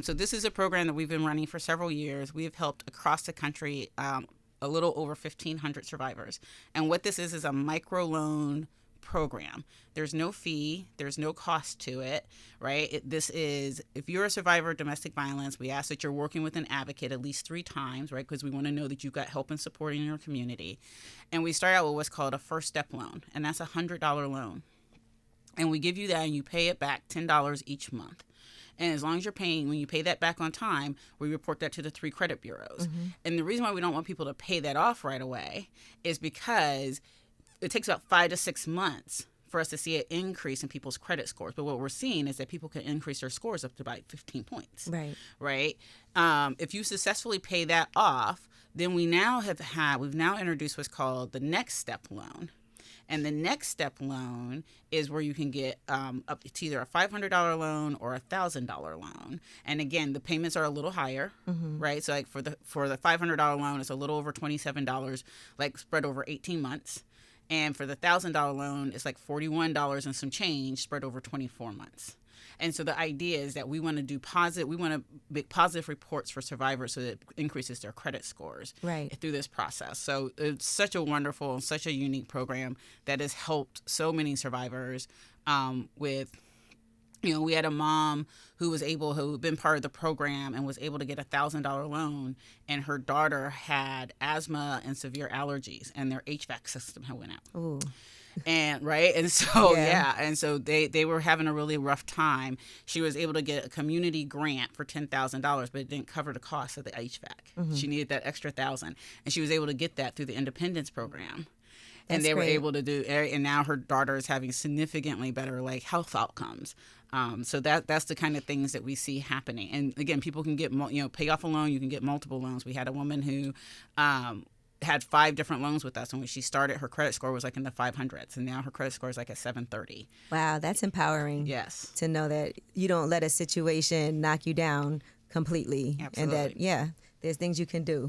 So this is a program that we've been running for several years. We have helped across the country a little over 1,500 survivors. And what this is a microloan program. There's no fee. There's no cost to it, right? This is, if you're a survivor of domestic violence, we ask that you're working with an advocate at least 3 times, right? Because we want to know that you've got help and support in your community. And we start out with what's called a first step loan, and that's a $100 loan. And we give you that and you pay it back $10 each month. And as long as you're paying, when you pay that back on time, we report that to the 3 credit bureaus. Mm-hmm. And the reason why we don't want people to pay that off right away is because it takes about 5 to 6 months for us to see an increase in people's credit scores. But what we're seeing is that people can increase their scores up to about 15 points. Right. Right? If you successfully pay that off, then we've now introduced what's called the next step loan. And the next step loan is where you can get up to either a $500 loan or a $1,000 loan. And again, the payments are a little higher, mm-hmm. right? So like for the $500 loan, it's a little over $27, like spread over 18 months. And for the $1,000 loan, it's like $41 and some change spread over 24 months. And so the idea is that we want to make positive reports for survivors so that it increases their credit scores through this process. So it's such a wonderful and such a unique program that has helped so many survivors with. We had a mom who had been part of the program and was able to get a $1,000 loan, and her daughter had asthma and severe allergies, and their HVAC system had went out. Ooh. And so and so they were having a really rough time. She was able to get a community grant for $10,000, but it didn't cover the cost of the HVAC. Mm-hmm. She needed that extra $1,000, and she was able to get that through the Independence program. And they were able to do, and now her daughter is having significantly better health outcomes. So that's the kind of things that we see happening. And again, people can get pay off a loan. You can get multiple loans. We had a woman who had 5 different loans with us, and when she started, her credit score was in the 500s, and now her credit score is a 730. Wow, that's empowering. Yes, to know that you don't let a situation knock you down completely. Absolutely. And that there's things you can do.